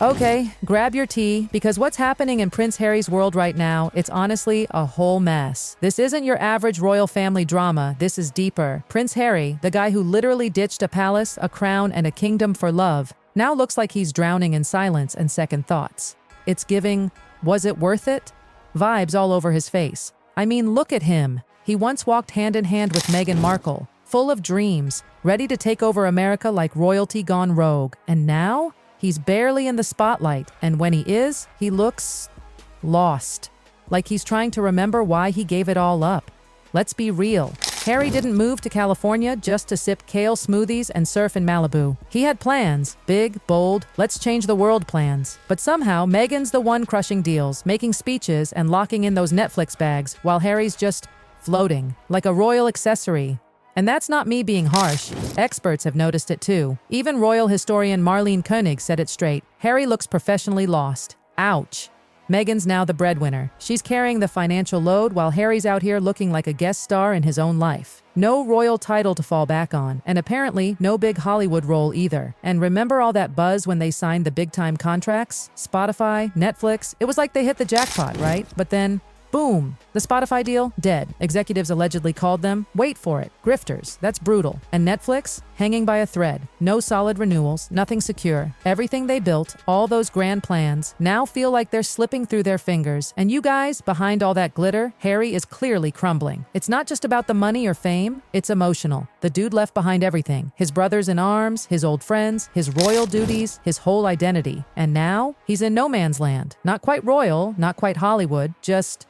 Okay, grab your tea, because what's happening in Prince Harry's world right now, it's honestly a whole mess. This isn't your average royal family drama, this is deeper. Prince Harry, the guy who literally ditched a palace, a crown, and a kingdom for love, now looks like he's drowning in silence and second thoughts. It's giving, was it worth it? Vibes all over his face. I mean, look at him. He once walked hand in hand with Meghan Markle, full of dreams, ready to take over America like royalty gone rogue. And now? He's barely in the spotlight, and when he is, he looks lost. Like he's trying to remember why he gave it all up. Let's be real. Harry didn't move to California just to sip kale smoothies and surf in Malibu. He had plans, big, bold, let's change the world plans. But somehow, Meghan's the one crushing deals, making speeches and locking in those Netflix bags, while Harry's just floating, like a royal accessory. And that's not me being harsh. Experts have noticed it too. Even royal historian Marlene Koenig said it straight. Harry looks professionally lost. Ouch. Meghan's now the breadwinner. She's carrying the financial load while Harry's out here looking like a guest star in his own life. No royal title to fall back on, and apparently no big Hollywood role either. And remember all that buzz when they signed the big-time contracts? Spotify, Netflix, it was like they hit the jackpot, right? But then, boom, the Spotify deal, dead. Executives allegedly called them, wait for it, grifters, that's brutal. And Netflix, hanging by a thread. No solid renewals, nothing secure. Everything they built, all those grand plans, now feel like they're slipping through their fingers. And you guys, behind all that glitter, Harry is clearly crumbling. It's not just about the money or fame, it's emotional. The dude left behind everything. His brothers in arms, his old friends, his royal duties, his whole identity. And now, he's in no man's land. Not quite royal, not quite Hollywood, just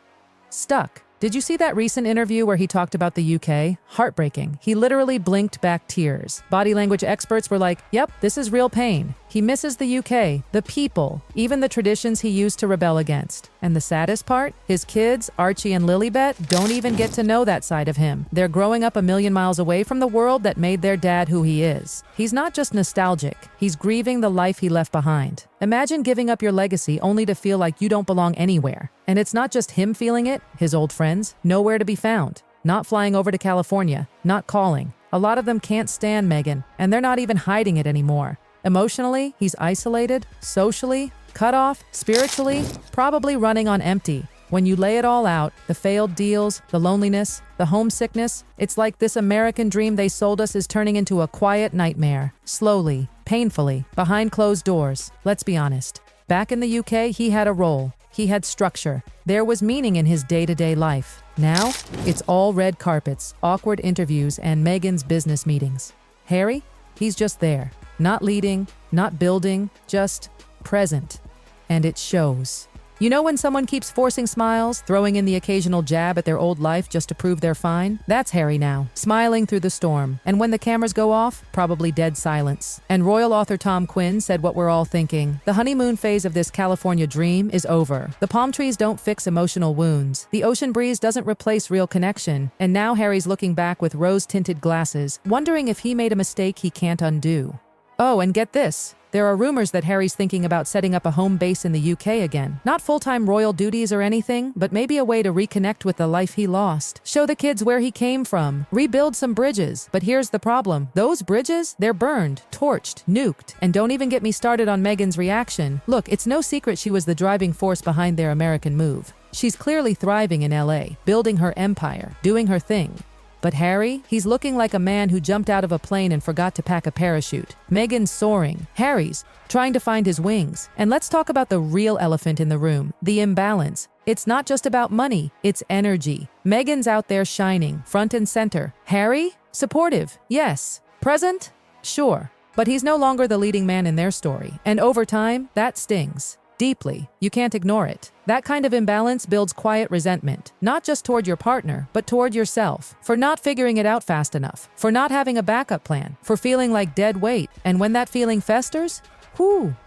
stuck. Did you see that recent interview where he talked about the UK? Heartbreaking. He literally blinked back tears. Body language experts were like, yep, this is real pain. He misses the UK, the people, even the traditions he used to rebel against. And the saddest part? His kids, Archie and Lilibet, don't even get to know that side of him. They're growing up a million miles away from the world that made their dad who he is. He's not just nostalgic, he's grieving the life he left behind. Imagine giving up your legacy only to feel like you don't belong anywhere. And it's not just him feeling it, his old friends, nowhere to be found. Not flying over to California, not calling. A lot of them can't stand Meghan, and they're not even hiding it anymore. Emotionally, he's isolated, socially, cut off, spiritually, probably running on empty. When you lay it all out, the failed deals, the loneliness, the homesickness, it's like this American dream they sold us is turning into a quiet nightmare. Slowly, painfully, behind closed doors. Let's be honest. Back in the UK, he had a role. He had structure. There was meaning in his day-to-day life. Now, it's all red carpets, awkward interviews, and Meghan's business meetings. Harry? He's just there. Not leading, not building, just present. And it shows. You know when someone keeps forcing smiles, throwing in the occasional jab at their old life just to prove they're fine? That's Harry now, smiling through the storm. And when the cameras go off, probably dead silence. And royal author Tom Quinn said what we're all thinking. The honeymoon phase of this California dream is over. The palm trees don't fix emotional wounds. The ocean breeze doesn't replace real connection. And now Harry's looking back with rose-tinted glasses, wondering if he made a mistake he can't undo. Oh, and get this. There are rumors that Harry's thinking about setting up a home base in the UK again. Not full-time royal duties or anything, but maybe a way to reconnect with the life he lost. Show the kids where he came from. Rebuild some bridges. But here's the problem. Those bridges, they're burned, torched, nuked. And don't even get me started on Meghan's reaction. Look, it's no secret she was the driving force behind their American move. She's clearly thriving in LA, building her empire, doing her thing. But Harry, he's looking like a man who jumped out of a plane and forgot to pack a parachute. Meghan's soaring. Harry's trying to find his wings. And let's talk about the real elephant in the room, the imbalance. It's not just about money, it's energy. Meghan's out there shining, front and center. Harry? Supportive, yes. Present? Sure. But he's no longer the leading man in their story. And over time, that stings. Deeply. You can't ignore it. That kind of imbalance builds quiet resentment, not just toward your partner, but toward yourself, for not figuring it out fast enough, for not having a backup plan, for feeling like dead weight. And when that feeling festers,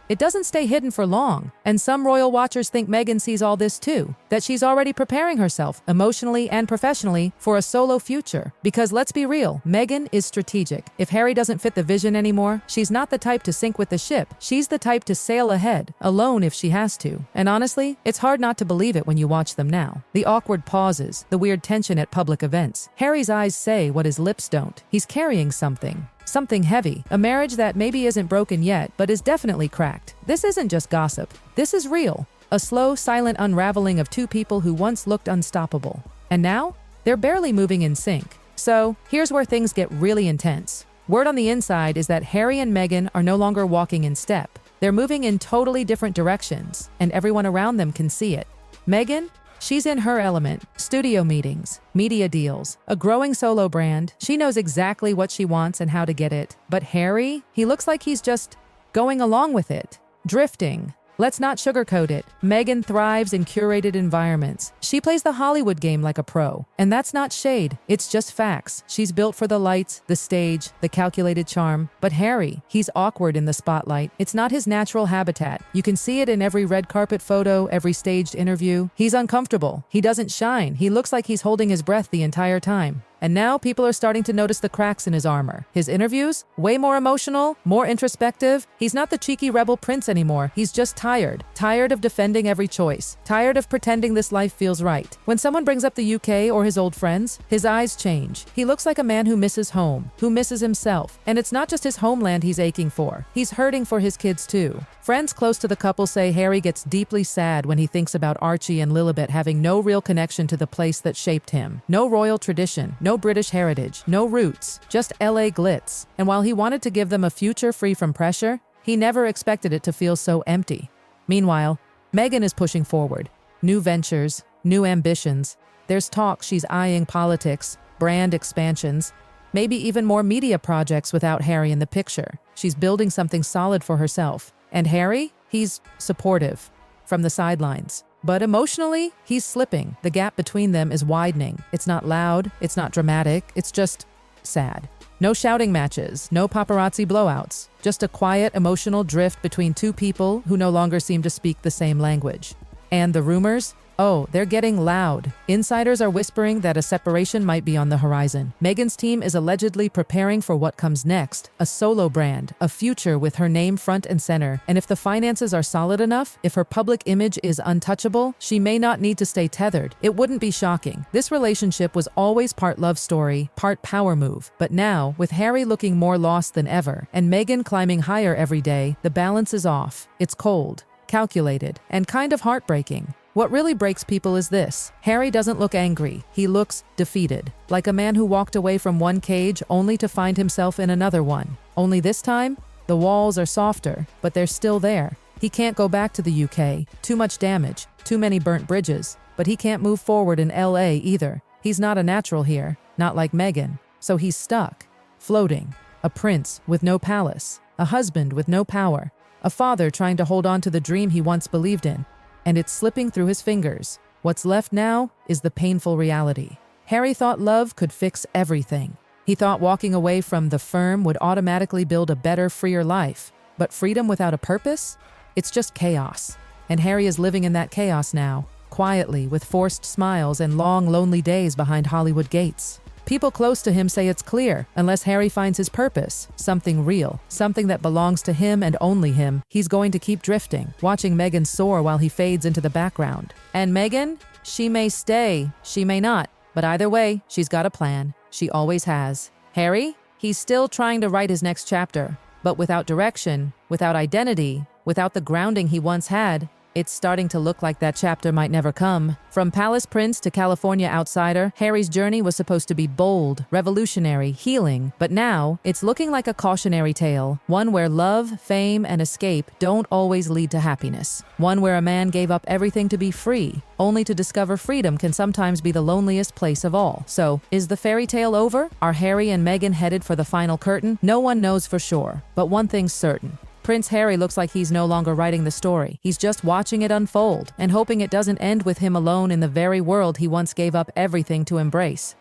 it doesn't stay hidden for long. And some royal watchers think Meghan sees all this too, that she's already preparing herself, emotionally and professionally, for a solo future. Because let's be real, Meghan is strategic. If Harry doesn't fit the vision anymore, she's not the type to sink with the ship. She's the type to sail ahead, alone if she has to. And honestly, it's hard not to believe it when you watch them now. The awkward pauses, the weird tension at public events. Harry's eyes say what his lips don't. He's carrying something. something heavy, a marriage that maybe isn't broken yet, but is definitely cracked. This isn't just gossip. This is real. A slow, silent unraveling of two people who once looked unstoppable. And now, they're barely moving in sync. So, here's where things get really intense. Word on the inside is that Harry and Meghan are no longer walking in step. They're moving in totally different directions, and everyone around them can see it. Meghan? She's in her element. Studio meetings, media deals, a growing solo brand. She knows exactly what she wants and how to get it. But Harry? He looks like he's just going along with it. Drifting. Let's not sugarcoat it. Meghan thrives in curated environments. She plays the Hollywood game like a pro. And that's not shade, it's just facts. She's built for the lights, the stage, the calculated charm. But Harry, he's awkward in the spotlight. It's not his natural habitat. You can see it in every red carpet photo, every staged interview. He's uncomfortable. He doesn't shine. He looks like he's holding his breath the entire time. And now people are starting to notice the cracks in his armor. His interviews? Way more emotional, more introspective. He's not the cheeky rebel prince anymore. He's just tired. Tired of defending every choice. Tired of pretending this life feels right. When someone brings up the UK or his old friends, his eyes change. He looks like a man who misses home, who misses himself. And it's not just his homeland he's aching for. He's hurting for his kids too. Friends close to the couple say Harry gets deeply sad when he thinks about Archie and Lilibet having no real connection to the place that shaped him. No royal tradition, no British heritage, no roots, just LA glitz. And while he wanted to give them a future free from pressure, he never expected it to feel so empty. Meanwhile, Meghan is pushing forward. New ventures, new ambitions. There's talk she's eyeing politics, brand expansions, maybe even more media projects without Harry in the picture. She's building something solid for herself. And Harry? He's supportive, from the sidelines. But emotionally, he's slipping. The gap between them is widening. It's not loud, it's not dramatic, it's just sad. No shouting matches, no paparazzi blowouts. Just a quiet, emotional drift between two people who no longer seem to speak the same language. And the rumors? Oh, they're getting loud. Insiders are whispering that a separation might be on the horizon. Meghan's team is allegedly preparing for what comes next, a solo brand, a future with her name front and center. And if the finances are solid enough, if her public image is untouchable, she may not need to stay tethered. It wouldn't be shocking. This relationship was always part love story, part power move. But now, with Harry looking more lost than ever, and Meghan climbing higher every day, the balance is off. It's cold, calculated, and kind of heartbreaking. What really breaks people is this. Harry doesn't look angry. He looks defeated, like a man who walked away from one cage only to find himself in another one. Only this time, the walls are softer, but they're still there. He can't go back to the UK. Too much damage, too many burnt bridges. But he can't move forward in LA either. He's not a natural here, not like Meghan. So he's stuck, floating. A prince with no palace, a husband with no power, a father trying to hold on to the dream he once believed in. And it's slipping through his fingers. What's left now is the painful reality. Harry thought love could fix everything. He thought walking away from the firm would automatically build a better, freer life. But freedom without a purpose? It's just chaos. And Harry is living in that chaos now, quietly, with forced smiles and long, lonely days behind Hollywood gates. People close to him say it's clear, unless Harry finds his purpose, something real, something that belongs to him and only him, he's going to keep drifting, watching Meghan soar while he fades into the background. And Meghan? She may stay, she may not, but either way, she's got a plan. She always has. Harry? He's still trying to write his next chapter, but without direction, without identity, without the grounding he once had. It's starting to look like that chapter might never come. From Palace Prince to California outsider, Harry's journey was supposed to be bold, revolutionary, healing. But now, it's looking like a cautionary tale. One where love, fame, and escape don't always lead to happiness. One where a man gave up everything to be free, only to discover freedom can sometimes be the loneliest place of all. So, is the fairy tale over? Are Harry and Meghan headed for the final curtain? No one knows for sure. But one thing's certain. Prince Harry looks like he's no longer writing the story. He's just watching it unfold and hoping it doesn't end with him alone in the very world he once gave up everything to embrace.